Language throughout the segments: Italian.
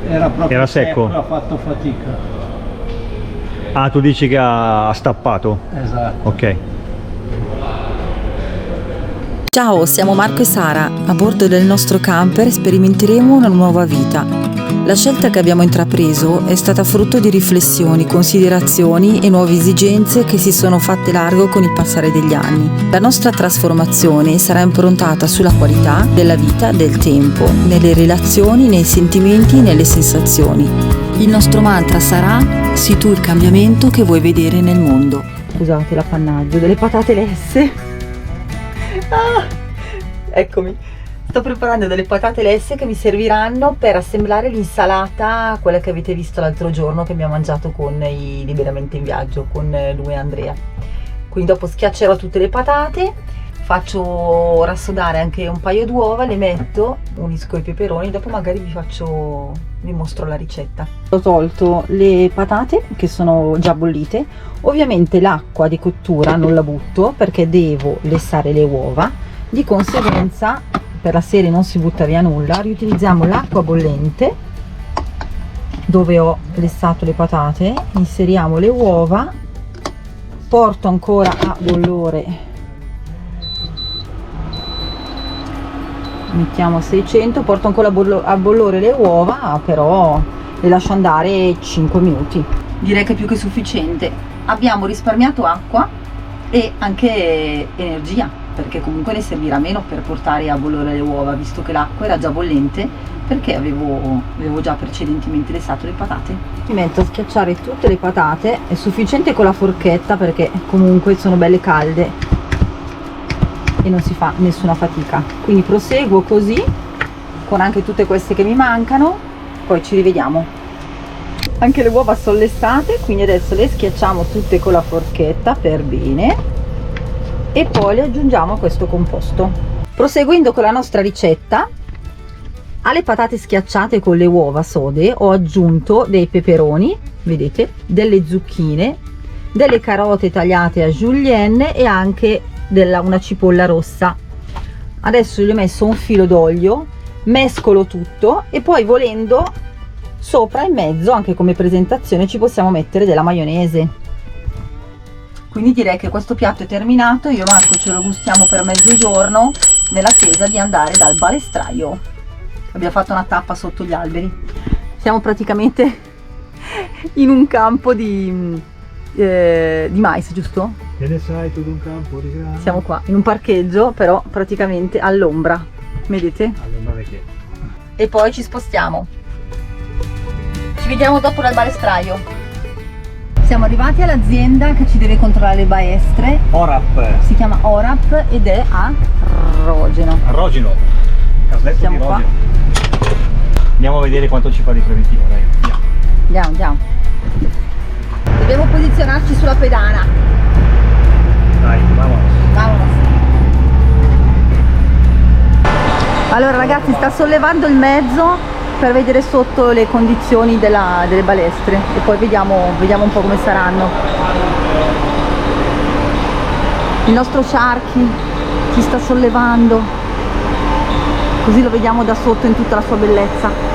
era proprio Era secco? Ha fatto fatica. Ah, tu dici che ha stappato? Esatto. Ok. Ciao, siamo Marco e Sara. A bordo del nostro camper sperimenteremo una nuova vita. La scelta che abbiamo intrapreso è stata frutto di riflessioni, considerazioni e nuove esigenze che si sono fatte largo con il passare degli anni. La nostra trasformazione sarà improntata sulla qualità della vita, del tempo, nelle relazioni, nei sentimenti, nelle sensazioni. Il nostro mantra sarà: sii tu il cambiamento che vuoi vedere nel mondo. Scusate l'appannaggio delle patate lesse. Ah, eccomi. Sto preparando delle patate lesse che mi serviranno per assemblare l'insalata, quella che avete visto l'altro giorno che abbiamo mangiato con i Liberamente in Viaggio, con lui e Andrea. Quindi dopo schiaccerò tutte le patate, faccio rassodare anche un paio d'uova, le metto, unisco i peperoni, dopo magari vi mostro la ricetta. Ho tolto le patate che sono già bollite, ovviamente l'acqua di cottura non la butto perché devo lessare le uova, di conseguenza per la serie non si butta via nulla, riutilizziamo l'acqua bollente dove ho lessato le patate, inseriamo le uova, porto ancora a bollore, mettiamo 600, porto ancora a bollore le uova, però le lascio andare 5 minuti. Direi che è più che sufficiente. Abbiamo risparmiato acqua e anche energia, perché comunque ne servirà meno per portare a bollore le uova, visto che l'acqua era già bollente, perché avevo già precedentemente lessato le patate. Mi metto a schiacciare tutte le patate, è sufficiente con la forchetta perché comunque sono belle calde e non si fa nessuna fatica. Quindi proseguo così con anche tutte queste che mi mancano, poi ci rivediamo. Anche le uova sono lessate, quindi adesso le schiacciamo tutte con la forchetta per bene e poi le aggiungiamo a questo composto. Proseguendo con la nostra ricetta, alle patate schiacciate con le uova sode ho aggiunto dei peperoni, vedete, delle zucchine, delle carote tagliate a julienne e anche una cipolla rossa. Adesso gli ho messo un filo d'olio, mescolo tutto e poi, volendo, sopra in mezzo, anche come presentazione, ci possiamo mettere della maionese. Quindi direi che questo piatto è terminato. Io e Marco ce lo gustiamo per mezzogiorno nell'attesa di andare dal balestraio. Abbiamo fatto una tappa sotto gli alberi. Siamo praticamente in un campo di mais, giusto? Che ne sai tu di un campo di grano? Siamo qua in un parcheggio, però praticamente all'ombra, vedete? Allora, che? E poi ci spostiamo. Ci vediamo dopo dal balestraio. Siamo arrivati all'azienda che ci deve controllare le baestre. Orap. Si chiama Orap ed è a Rogeno. A Rogeno. Casletto Siamo di qua. Rogeno. Andiamo a vedere quanto ci fa di preventivo, dai. Andiamo. Dobbiamo posizionarci sulla pedana. Dai, Vamonos. Allora ragazzi, sta sollevando il mezzo per vedere sotto le condizioni delle balestre e poi vediamo un po' come saranno. Il nostro Sharky ci sta sollevando, così lo vediamo da sotto in tutta la sua bellezza.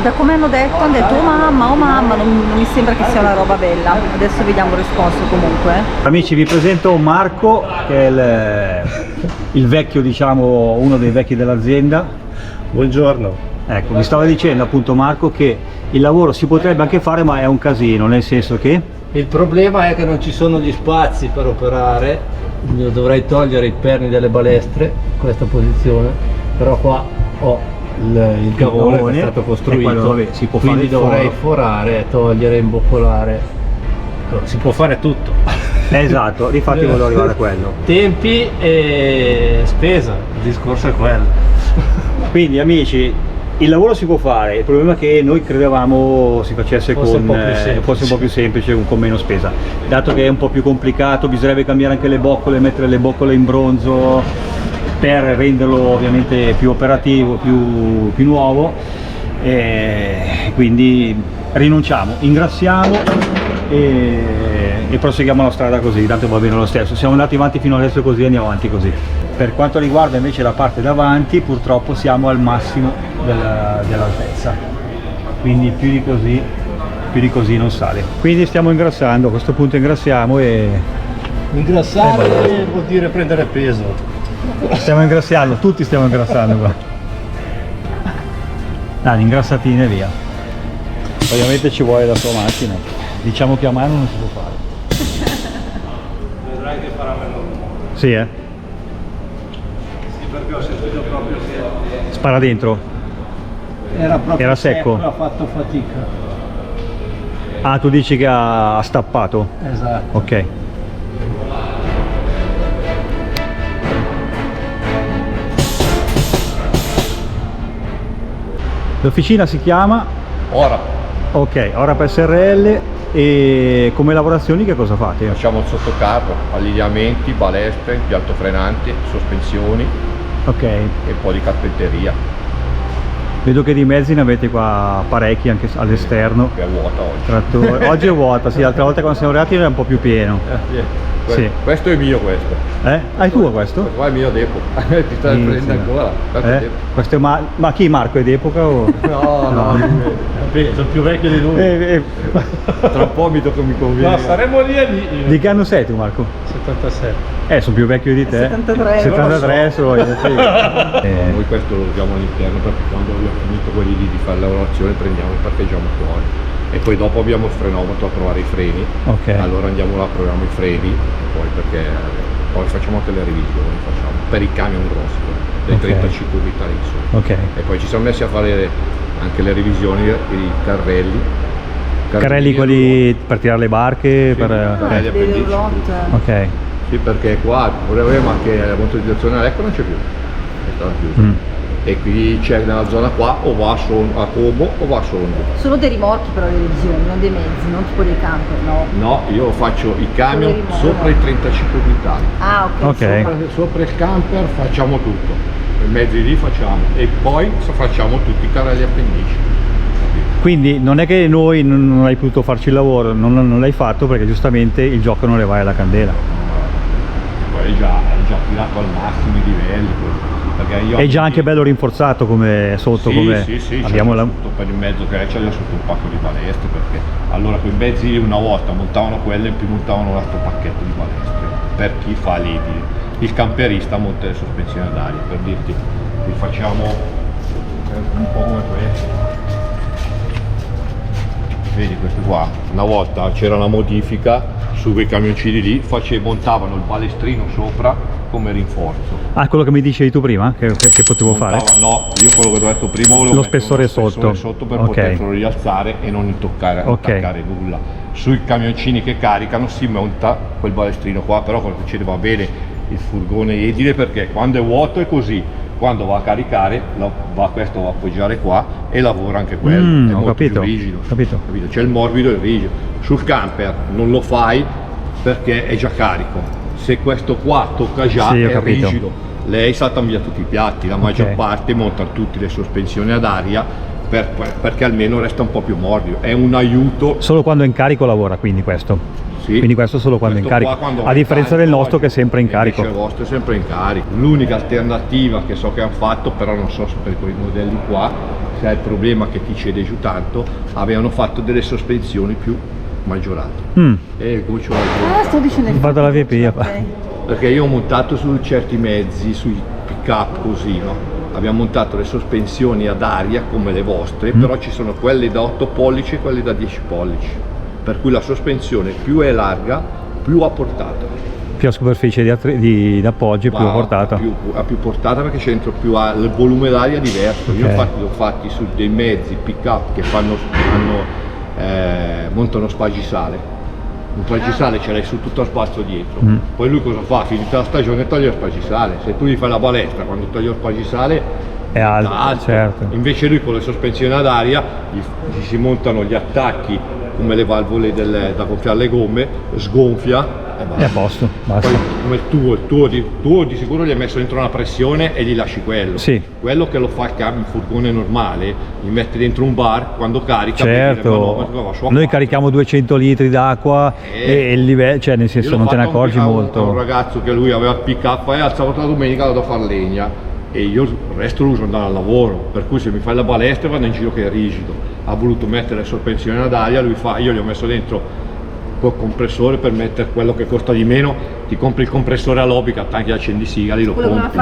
Da come hanno detto oh mamma, non mi sembra che sia una roba bella. Adesso vediamo il responso comunque. Amici, vi presento Marco, che è il vecchio, diciamo, uno dei vecchi dell'azienda. Buongiorno. Ecco, mi stava dicendo appunto Marco che il lavoro si potrebbe anche fare, ma è un casino, nel senso che Il problema è che non ci sono gli spazi per operare, io dovrei togliere i perni delle balestre, questa posizione, però qua ho il gavone che è stato costruito, quello, vabbè, si può quindi fare il dovrei foro. forare, togliere, imboccolare, si può fare tutto. Esatto, difatti volevo arrivare a quello. Tempi e spesa, il discorso è quello. Quindi amici, il lavoro si può fare, il problema è che noi credevamo si facesse Fosse un po' più semplice. fosse un po' più semplice, con meno spesa. Dato che è un po' più complicato, bisognerebbe cambiare anche le boccole, mettere le boccole in bronzo per renderlo ovviamente più operativo, più nuovo, e quindi rinunciamo, ingrassiamo e proseguiamo la strada così, tanto va bene lo stesso. Siamo andati avanti fino adesso così, andiamo avanti così. Per quanto riguarda invece la parte davanti, purtroppo siamo al massimo dell'altezza, quindi più di così non sale. Quindi stiamo ingrassando, a questo punto ingrassiamo e Ingrassare vuol dire prendere peso. stiamo ingrassando, tutti stiamo ingrassando qua. Dai, ingrassatine e via. Ovviamente ci vuole la tua macchina, diciamo che a mano non si può fare. Vedrai che farà meno. Sì, Sì, perché ho sentito proprio che spara dentro. Era secco. Ha fatto fatica. Ah, tu dici che ha stappato? Esatto. Ok. L'officina si chiama? Ora Ok, ora per SRL. E come lavorazioni che cosa fate? facciamo il sottocarro, allineamenti, balestre, impianto frenante, sospensioni Ok, e un po' di carpenteria, vedo che di mezzi ne avete qua parecchi anche all'esterno. che è vuota oggi. Trattore. Oggi è vuota, sì, l'altra volta quando siamo arrivati era un po' più pieno. Sì. Questo è mio questo. Hai tu questo? Qua è mio d'epoca. Ti stai Sì, prendendo sì. ancora? Questo è d'epoca. Questo è ma chi Marco è d'epoca o? No, Sono più vecchio di lui. tra un po' mi tocca mi conviene. No, saremo lì e lì. Di che anno sei tu Marco? 77. Sono più vecchio di te. 73. 73 sono io, sì. Noi questo lo usiamo all'interno perché quando abbiamo finito quelli lì di fare la lavorazione prendiamo e parcheggiamo fuori. E poi dopo abbiamo il frenometro a trovare i freni. Ok. Allora andiamo là, proviamo i freni e poi perché poi facciamo anche le revisioni, facciamo per i camion grossi, dei Ok. 35 unità in su. Ok. E poi ci siamo messi a fare anche le revisioni i carrelli. Carrelli quelli per tirare le barche, Sì, per... carrelli Delle appendici. roulotte. Ok. Sì, perché qua volevamo anche la motorizzazione a lecco, non c'è più, è stata chiusa. Mm. E qui c'è nella zona qua o va a Como o va a Sonno. Solo dei rimorchi però le revisioni, non dei mezzi, non tipo dei camper, no? No, io faccio i camion Solo i rimorchi. sopra i 35 quintali. Ah, ok. Ok. Sopra il camper facciamo tutto, i mezzi lì facciamo e poi facciamo tutti i carrelli appendici. Quindi non è che noi non hai potuto farci il lavoro, non l'hai fatto perché giustamente il gioco non le va alla candela. Poi è già tirato al massimo i livelli. Perché io È già anche bello rinforzato come sotto, sì, come sì, abbiamo la... sotto per il mezzo che c'è sotto un pacco di balestre, perché allora quei mezzi una volta montavano quelle e in più montavano un altro pacchetto di balestre per chi fa l'edile. Il camperista monta le sospensioni ad aria, per dirti, li facciamo un po' come questo. Vedi questi qua, una volta c'era una modifica su quei camioncini lì, montavano il balestrino sopra come rinforzo. Ah, quello che mi dicevi tu prima, che potevo fare? No, io quello che ho detto prima volevo Lo mettere spessore uno spessore sotto. sotto per Ok. poterlo rialzare e non toccare nulla. Sui camioncini che caricano si monta quel balestrino qua, però quello che ci va bene il furgone edile perché quando è vuoto è così, quando va a caricare questo va a appoggiare qua e lavora anche quello, è ho molto capito, più rigido. capito. C'è il morbido e il rigido. Sul camper non lo fai perché è già carico. Se questo qua tocca già Sì, ho è capito. rigido. Lei salta via tutti i piatti, la maggior parte monta tutte le sospensioni ad aria perché almeno resta un po' più morbido. È un aiuto. Solo quando è in carico lavora, quindi questo. Sì. Quindi questo solo quando è in Questo carico, qua quando a è in differenza del carico, nostro che è sempre in carico. Invece il vostro è sempre in carico. L'unica alternativa che so che hanno fatto, però non so se per quei modelli qua, se è il problema che ti cede giù tanto, avevano fatto delle sospensioni più maggiorate. E come ci vuole Ah, sto dicendo il Vado alla fatto, VP, ok. perché io ho montato su certi mezzi, sui pick up così, no? Abbiamo montato le sospensioni ad aria come le vostre, però ci sono quelle da 8 pollici e quelle da 10 pollici, per cui la sospensione più è larga, più ha portata. Più a superficie di appoggio, più a portata. Ha più portata perché c'è dentro più il volume d'aria è diverso. Io infatti l'ho fatti su dei mezzi pick up che montano spagisale. Un spagisale ce l'hai su tutto a spasso dietro. Poi lui cosa fa? Finita la stagione toglie lo spagisale. Se tu gli fai la balestra quando togli lo spagisale È alto, certo. Invece lui con le sospensioni ad aria gli si montano gli attacchi come le valvole da gonfiare le gomme, sgonfia è a posto, basta. Poi come il tuo di sicuro gli hai messo dentro una pressione e gli lasci quello. Sì. Quello che lo fa il furgone normale, gli metti dentro un bar, quando carica, certo, noi carichiamo 200 litri d'acqua e il livello, cioè nel senso non te ne accorgi molto. Un ragazzo che lui aveva il pick up e al sabato e la domenica vado a fare legna e io il resto lo uso andare al lavoro, per cui se mi fai la balestra vado in giro che è rigido. Ha voluto mettere le sospensioni ad aria, io gli ho messo dentro col compressore per mettere quello che costa di meno, ti compri il compressore a lobby che attacchi al accendisigari, lo compri.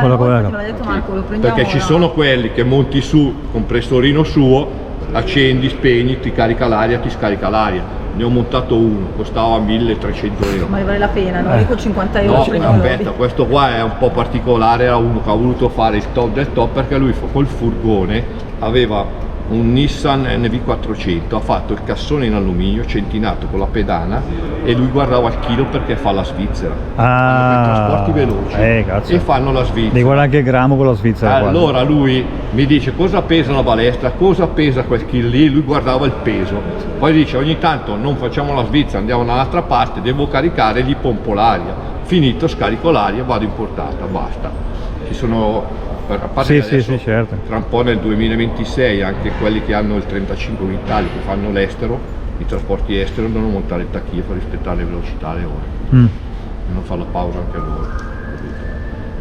Perché ci sono quelli che monti su compressorino suo, accendi, spegni, ti carica l'aria, ti scarica l'aria. Ne ho montato uno, costava 1300 euro. Ma vale la pena, no? Io con 50 euro ci prendiamo aspetta, questo qua è un po' particolare, era uno che ha voluto fare il top del top perché lui col furgone aveva un Nissan NV400, ha fatto il cassone in alluminio centinato con la pedana e lui guardava il chilo perché fa la Svizzera. Fanno trasporti veloci e fanno la Svizzera. Devi guardare anche il grammo con la Svizzera. Allora lui mi dice cosa pesa la balestra, cosa pesa quel chilo lì, lui guardava il peso. Poi dice ogni tanto non facciamo la Svizzera, andiamo dall'altra parte, devo caricare, gli pompo l'aria. Finito, scarico l'aria, vado in portata, basta. Ci sono... A parte sì, certo. Tra un po' nel 2026 anche quelli che hanno il 35 quintali che fanno l'estero, i trasporti estero devono montare il tacchino per rispettare le velocità, le ore e non fare la pausa anche loro,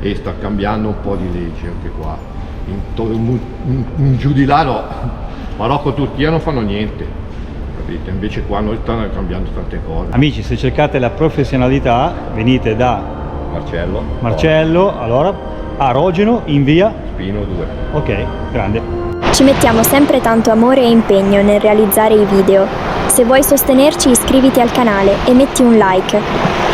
e sta cambiando un po' di leggi anche qua in giù di là no, Marocco e Turchia non fanno niente, capite? Invece qua noi stanno cambiando tante cose. Amici, se cercate la professionalità venite da Marcello, allora a Rogeno in via Spino 2. Ok, grande. Ci mettiamo sempre tanto amore e impegno nel realizzare i video. Se vuoi sostenerci iscriviti al canale e metti un like.